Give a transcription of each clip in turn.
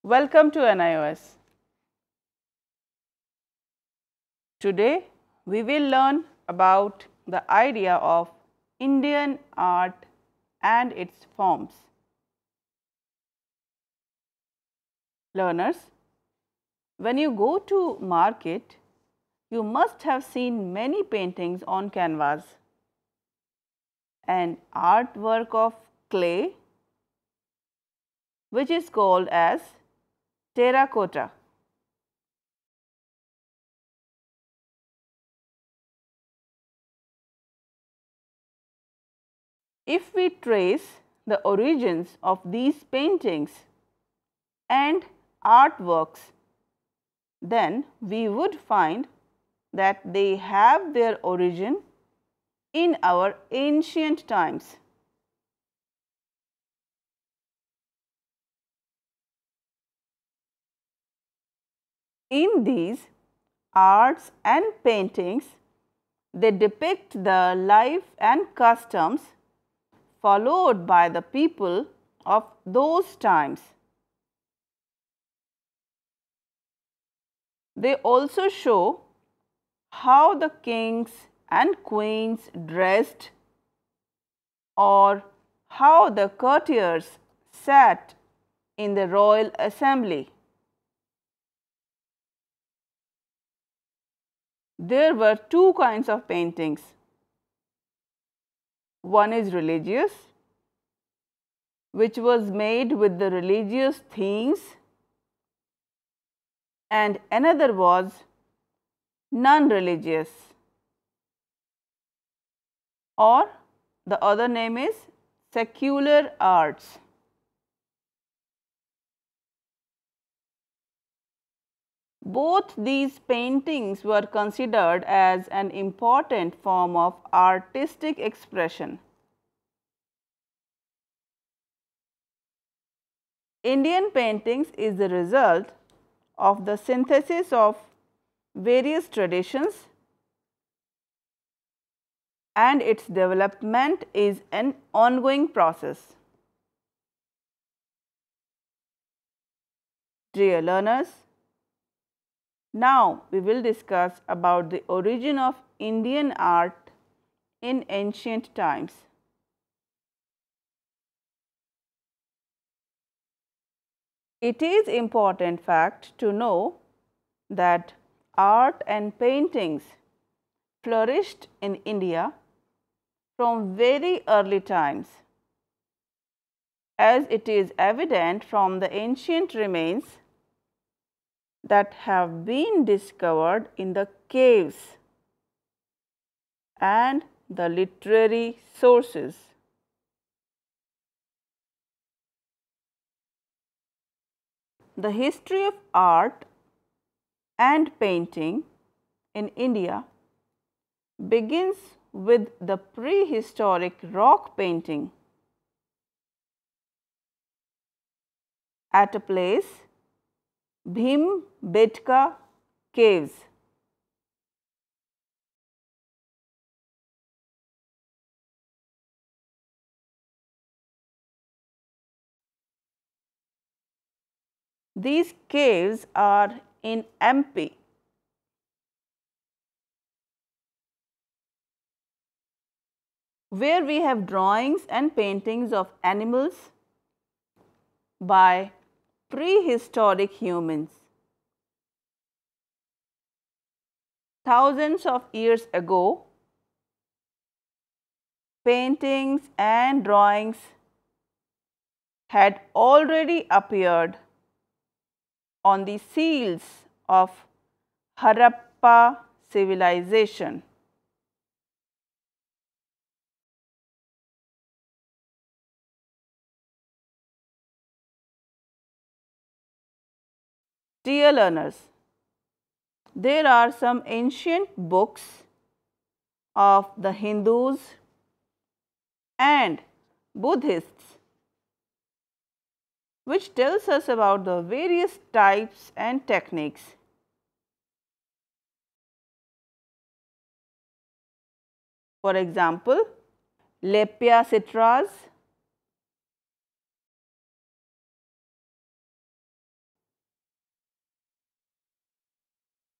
Welcome to NIOS. Today we will learn about the idea of Indian art and its forms. Learners, when you go to market, you must have seen many paintings on canvas, an artwork of clay which is called as terracotta. If we trace the origins of these paintings and artworks, then we would find that they have their origin in our ancient times. In these arts and paintings, they depict the life and customs followed by the people of those times. They also show how the kings and queens dressed or how the courtiers sat in the royal assembly. There were two kinds of paintings. One is religious, which was made with the religious themes, and another was non-religious, or the other name is secular arts. Both these paintings were considered as an important form of artistic expression. Indian paintings is the result of the synthesis of various traditions, and its development is an ongoing process. Dear learners, now we will discuss about the origin of Indian art in ancient times. It is important fact to know that art and paintings flourished in India from very early times, as it is evident from the ancient remains that have been discovered in the caves and the literary sources. The history of art and painting in India begins with the prehistoric rock painting at a place Bhimbetka caves. These caves are in MP. Where we have drawings and paintings of animals by prehistoric humans. Thousands of years ago, paintings and drawings had already appeared on the seals of Harappa civilization. Dear learners, there are some ancient books of the Hindus and Buddhists which tells us about the various types and techniques. For example, Lepya Sitras,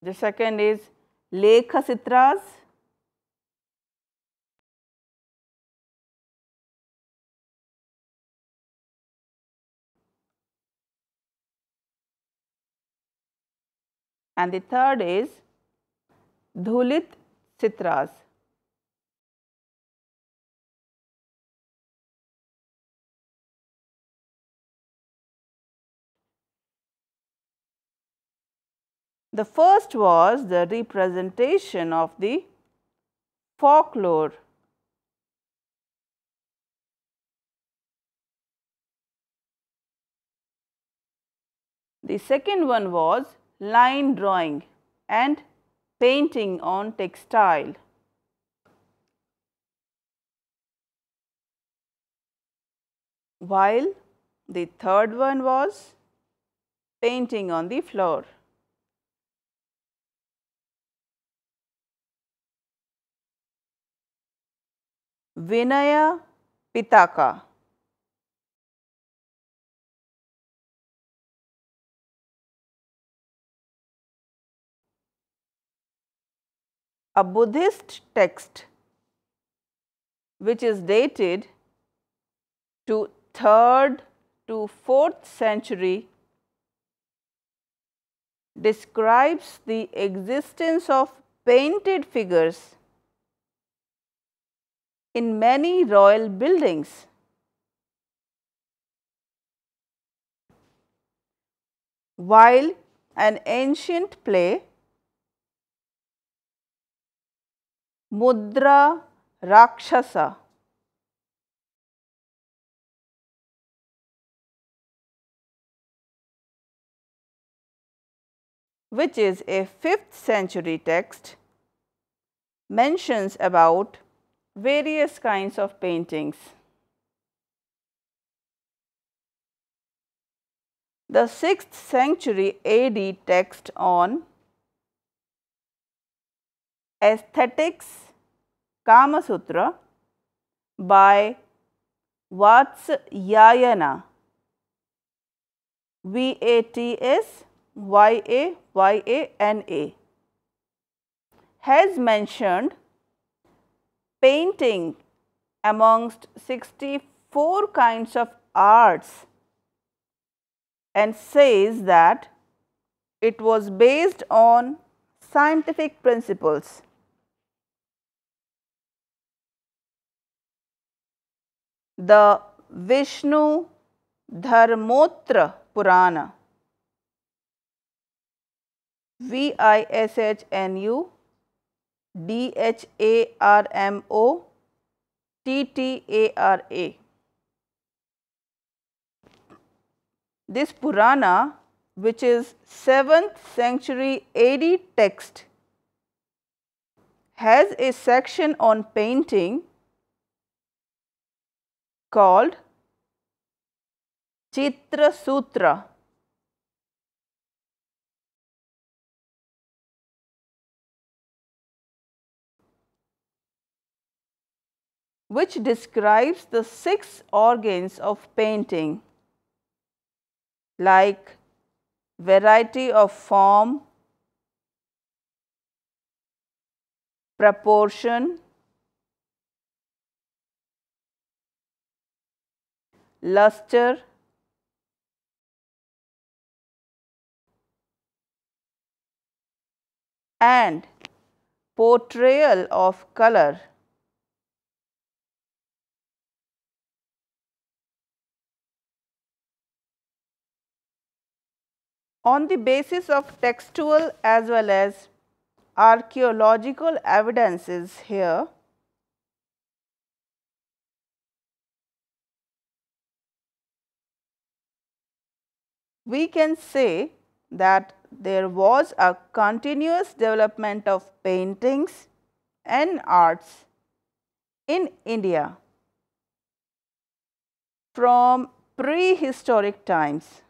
The second is Lekha Chitras. And the third is Dhulit Chitras. The first was the representation of the folklore. The second one was line drawing and painting on textile. While the third one was painting on the floor. Vinaya Pitaka. A Buddhist text which is dated to 3rd to 4th century describes the existence of painted figures in many royal buildings. While an ancient play, Mudra Rakshasa, which is a 5th century text, mentions about various kinds of paintings. The 6th century AD text on Aesthetics Kama Sutra by Vatsyayana, Vatsyayana, has mentioned painting amongst 64 kinds of arts and says that it was based on scientific principles. The Vishnu Dharmotra Purana, Vishnu Dharmottara. This Purana, which is 7th century AD text, has a section on painting called Chitra Sutra. Which describes the 6 organs of painting, like variety of form, proportion, luster, and portrayal of color. On the basis of textual as well as archaeological evidences here, we can say that there was a continuous development of paintings and arts in India from prehistoric times.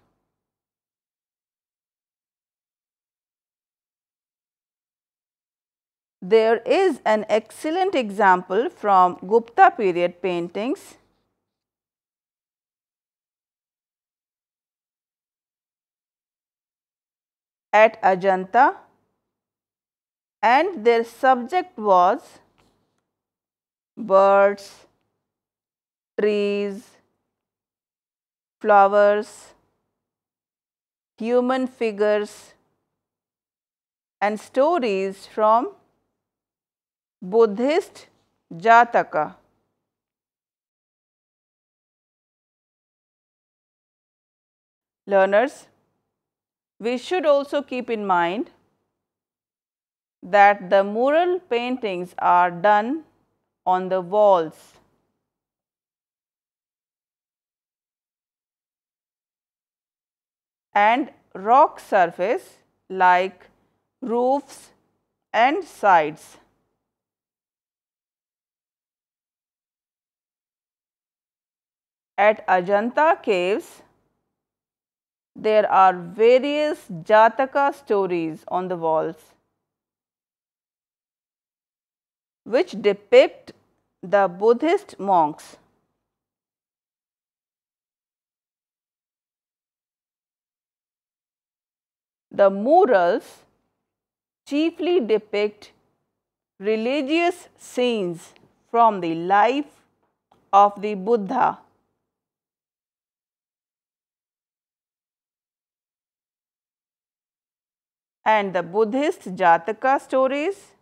There is an excellent example from Gupta period paintings at Ajanta and their subject was birds, trees, flowers, human figures and stories from Buddhist Jataka. Learners, we should also keep in mind that the mural paintings are done on the walls. And rock surface like roofs and sides. At Ajanta caves, there are various Jataka stories on the walls, which depict the Buddhist monks. The murals chiefly depict religious scenes from the life of the Buddha. And the Buddhist Jataka stories,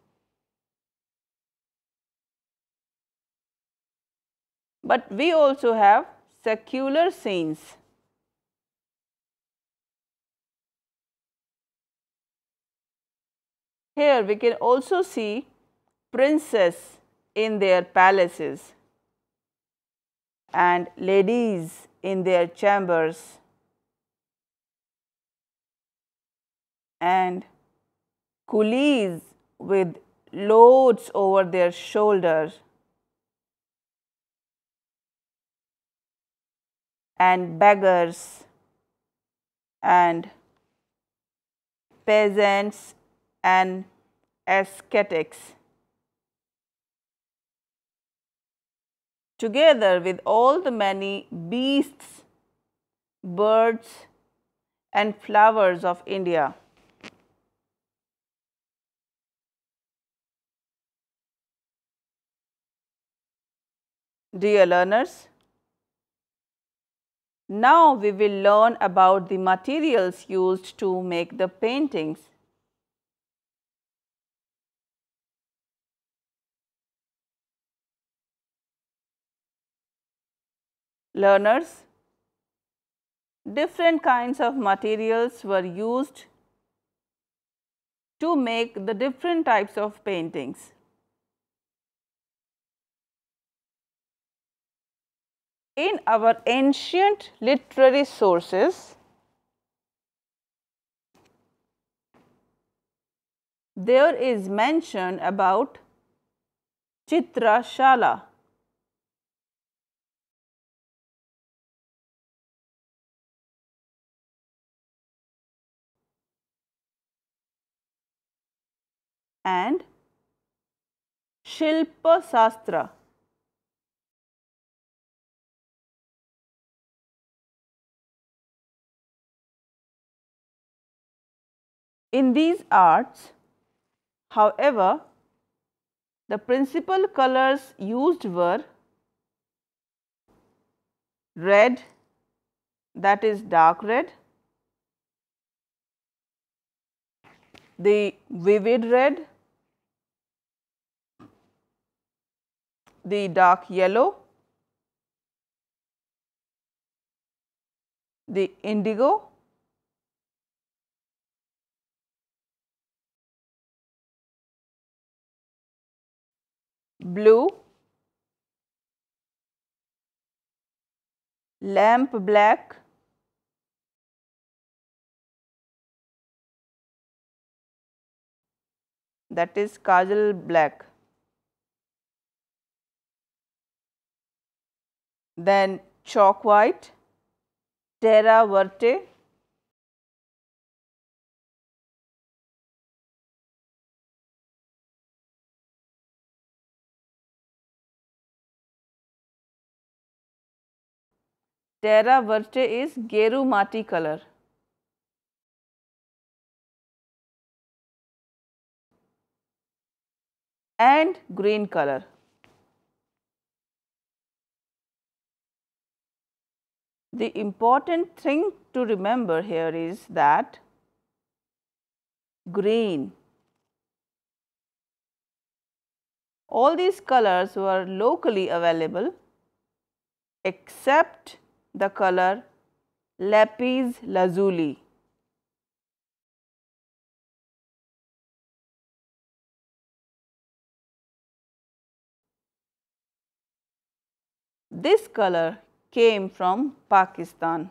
but we also have secular scenes. Here we can also see princes in their palaces and ladies in their chambers and coolies with loads over their shoulders and beggars and peasants and ascetics, together with all the many beasts, birds and flowers of India. Dear learners, now we will learn about the materials used to make the paintings. Learners, different kinds of materials were used to make the different types of paintings. In our ancient literary sources, there is mention about Chitrashala. And Shilpa Sastra. In these arts, however, the principal colors used were red, that is dark red, the vivid red, the dark yellow, the indigo, blue, lamp black, that is kajal black, then chalk white, terra verte, terra verte is geru mati color. and green color. The important thing to remember here is that green, all these colors were locally available except the color lapis lazuli. This color came from Pakistan.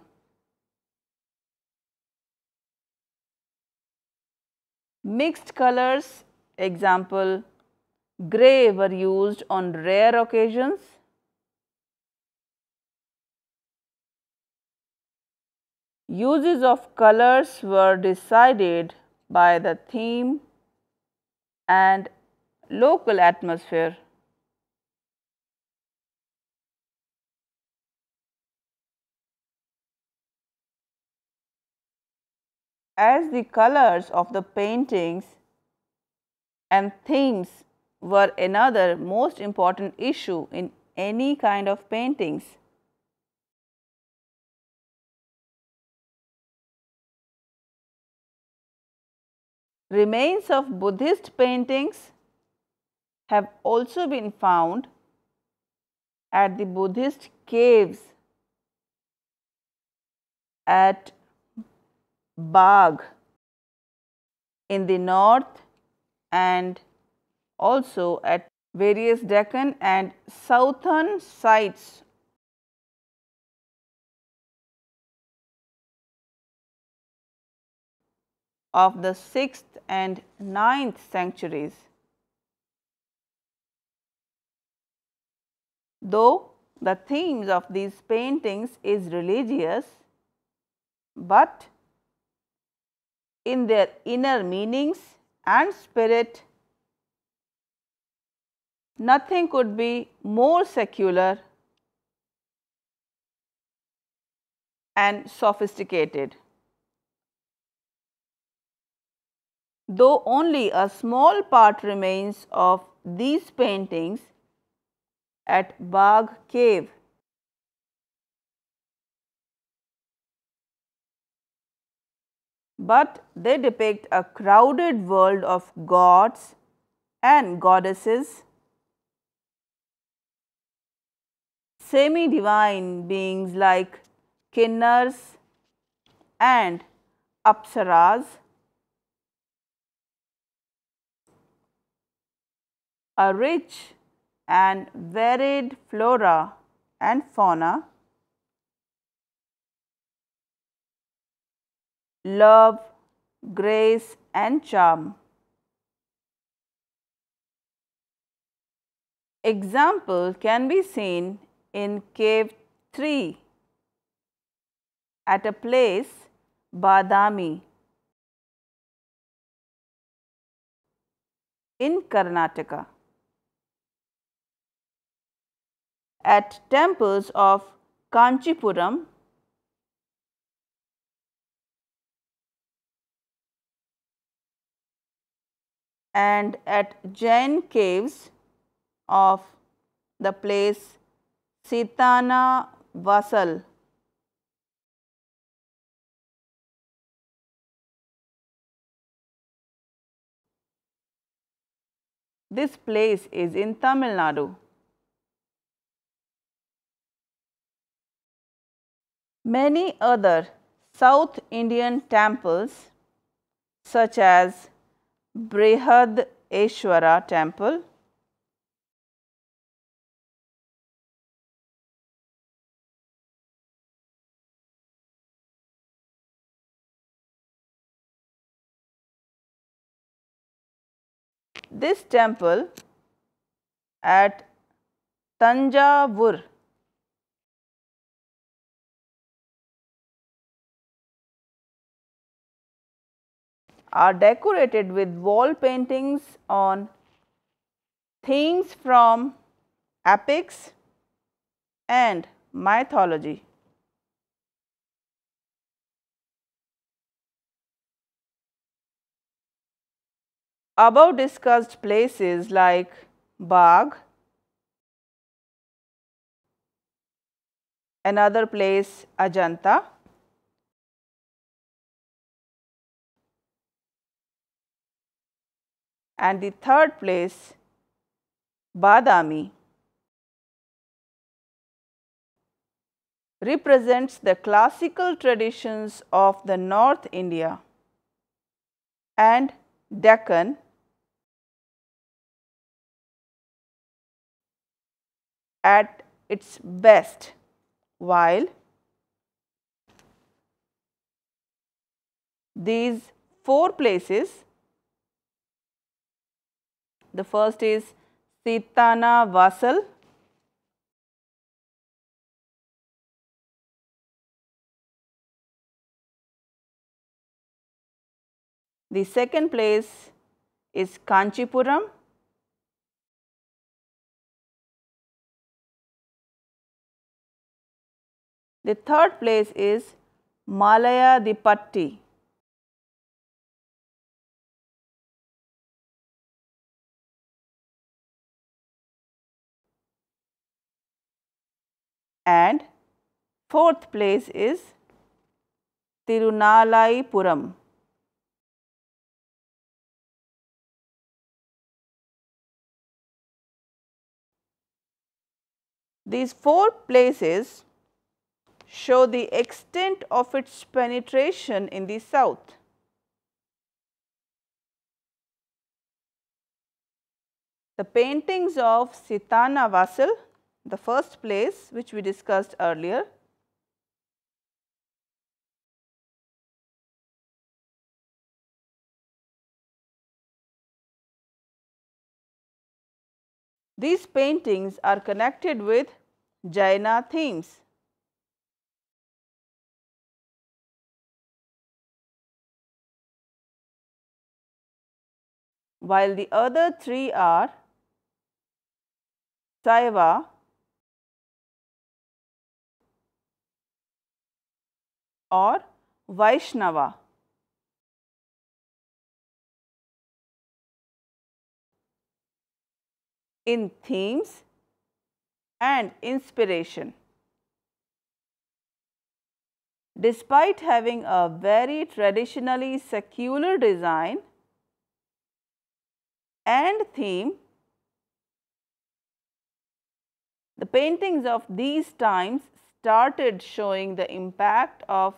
Mixed colors, example, grey were used on rare occasions. Uses of colors were decided by the theme and local atmosphere. As the colors of the paintings and themes were another most important issue in any kind of paintings. Remains of Buddhist paintings have also been found at the Buddhist caves at Bagh in the north and also at various Deccan and southern sites of the 6th and 9th centuries. Though the themes of these paintings is religious, but in their inner meanings and spirit, nothing could be more secular and sophisticated. Though only a small part remains of these paintings at Bagh Cave. But they depict a crowded world of gods and goddesses, semi-divine beings like Kinnars and Apsaras, a rich and varied flora and fauna, love, grace and charm. Example can be seen in cave 3 at a place Badami in Karnataka, at temples of Kanchipuram, and at Jain caves of the place Sitana Vasal. This place is in Tamil Nadu. Many other South Indian temples such as Brihadeshwara temple, this temple at Tanjavur are decorated with wall paintings on themes from epics and mythology. Above discussed places like Bagh. Another place, Ajanta. And the third place, Badami, represents the classical traditions of the North India and Deccan at its best, while these four places, the first is Sitana Vasal, the second place is Kanchipuram, the third place is Malaya Dipatti, and fourth place is Tirunalaipuram. These four places show the extent of its penetration in the south. The paintings of Sitana Vasal, the first place which we discussed earlier, these paintings are connected with Jaina themes. While the other three are Saiva or Vaishnava. In themes and inspiration. Despite having a very traditionally secular design and theme, the paintings of these times started showing the impact of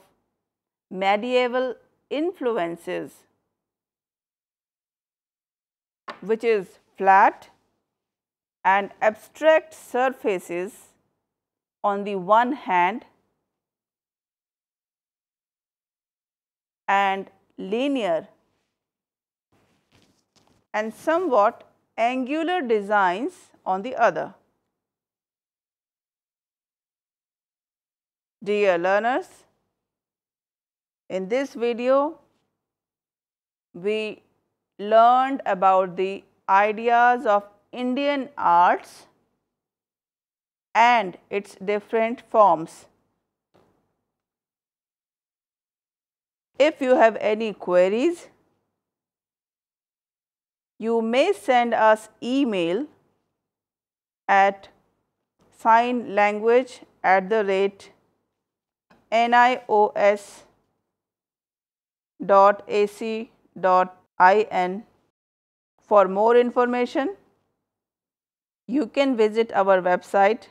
medieval influences, which is flat and abstract surfaces on the one hand and linear and somewhat angular designs on the other. Dear learners, in this video we learned about the ideas of Indian arts and its different forms. If you have any queries, you may send us email at signlanguage@nios.ac.in. For more information, you can visit our website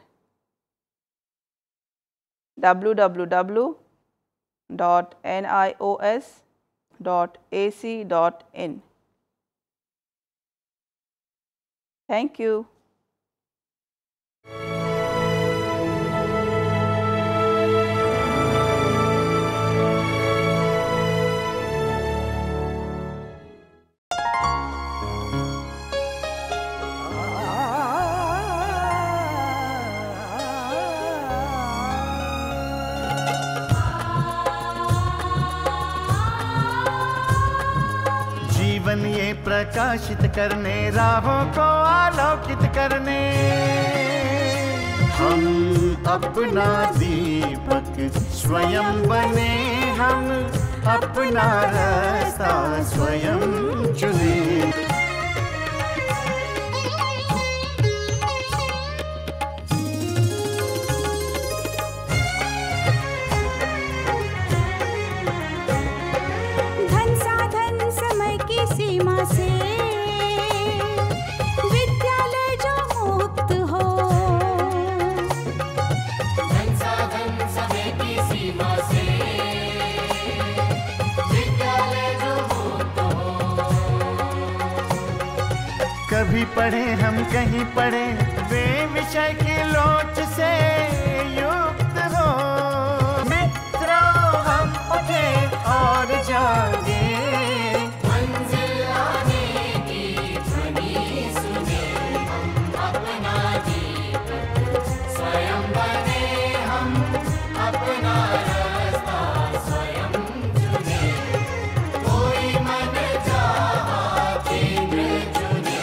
www.nios.ac.in. Thank you. जीवन ये प्रकाशित करने, राहों को आलोकित करने, हम अपना दीपक स्वयं बने, हम अपना रास्ता स्वयं चुने। कभी पढ़े हम कहीं पढ़े, वे विषय की लोच से युक्त हो। मित्रों हम उठे और जागे, मंजिल आने की ध्वनि सुने, हम अपना जीवन स्वयं बने, हम अपना रास्ता स्वयं चुने, कोई मन चाहा केंद्र चुने,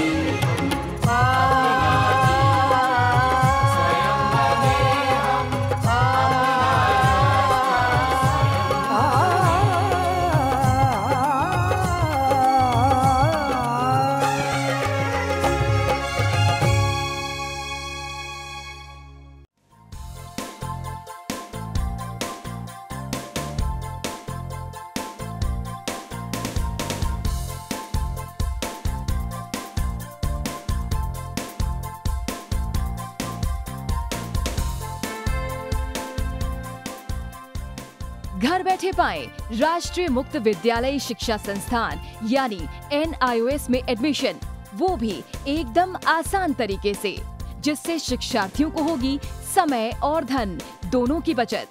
घर बैठे पाएं राष्ट्रीय मुक्त विद्यालय शिक्षा संस्थान यानी NIOS में एडमिशन, वो भी एकदम आसान तरीके से, जिससे शिक्षार्थियों को होगी समय और धन दोनों की बचत।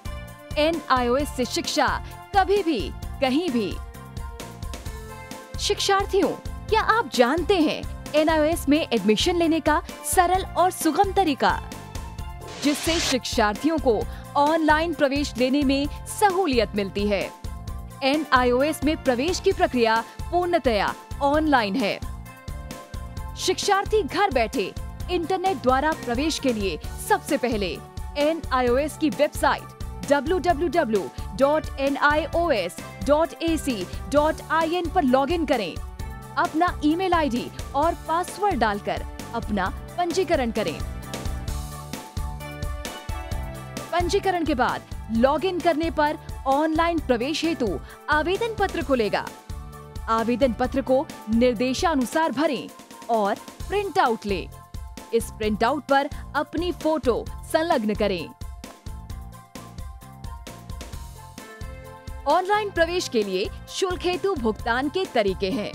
NIOS से शिक्षा कभी भी कहीं भी। शिक्षार्थियों, क्या आप जानते हैं NIOS में एडमिशन लेने का सरल और सुगम तरीका, जिससे शिक्षार्थियों को ऑनलाइन प्रवेश लेने में सहूलियत मिलती है। NIOS में प्रवेश की प्रक्रिया पूर्णतया ऑनलाइन है। शिक्षार्थी घर बैठे इंटरनेट द्वारा प्रवेश के लिए सबसे पहले NIOS की वेबसाइट www.nios.ac.in पर लॉगिन करें। अपना ईमेल आईडी और पासवर्ड डालकर अपना पंजीकरण करें। पंजीकरण के बाद लॉगिन करने पर ऑनलाइन प्रवेश हेतु आवेदन पत्र खुलेगा। आवेदन पत्र को निर्देशानुसार भरें और प्रिंट आउट लें। इस प्रिंट आउट पर अपनी फोटो संलग्न करें। ऑनलाइन प्रवेश के लिए शुल्क हेतु भुगतान के तरीके हैं: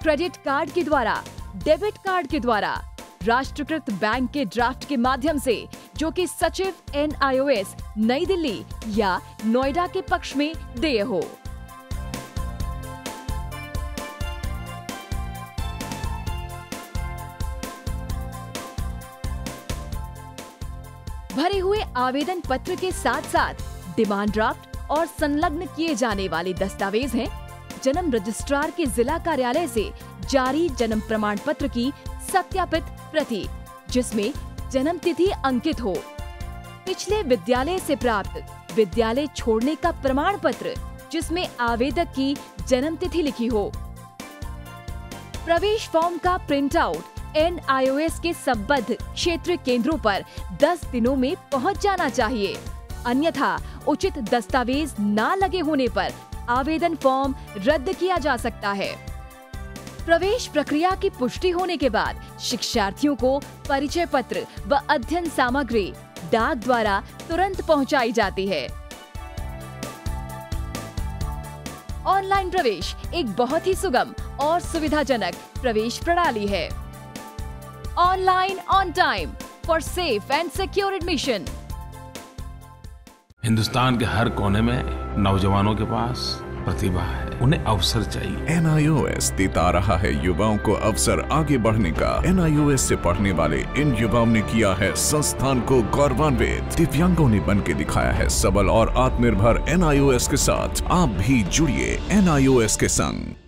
क्रेडिट कार्ड के द्वारा, डेबिट कार्ड के द्वारा, राष्ट्रीयकृत बैंक के ड्राफ्ट के माध्यम से, जो कि सचिव NIOS नई दिल्ली या नोएडा के पक्ष में देय हो। भरे हुए आवेदन पत्र के साथ साथ डिमांड ड्राफ्ट और संलग्न किए जाने वाले दस्तावेज हैं: जन्म रजिस्ट्रार के जिला कार्यालय से जारी जन्म प्रमाण पत्र की सत्यापित प्रति, जिसमें जन्म तिथि अंकित हो, पिछले विद्यालय से प्राप्त विद्यालय छोड़ने का प्रमाण पत्र, जिसमें आवेदक की जन्म तिथि लिखी हो। प्रवेश फॉर्म का प्रिंट आउट NIOS के संबद्ध क्षेत्रीय केंद्रों पर 10 दिनों में पहुंच जाना चाहिए, अन्यथा उचित दस्तावेज न लगे होने पर आवेदन फॉर्म रद्द किया जा सकता है। प्रवेश प्रक्रिया की पुष्टि होने के बाद शिक्षार्थियों को परिचय पत्र व अध्ययन सामग्री डाक द्वारा तुरंत पहुंचाई जाती है। ऑनलाइन प्रवेश एक बहुत ही सुगम और सुविधाजनक प्रवेश प्रणाली है। Online on time for safe and secure admission. Hindustan के हर कोने में नौजवानों के पास प्रतिभा है, उन्हें अवसर चाहिए। NIOS देता रहा है युवाओं को अवसर आगे बढ़ने का। NIOS से पढ़ने वाले इन युवाओं ने किया है संस्थान को गौरवान्वित। दिव्यांगों ने बन के दिखाया है सबल और आत्मनिर्भर। NIOS के साथ आप भी जुड़िए NIOS के संग।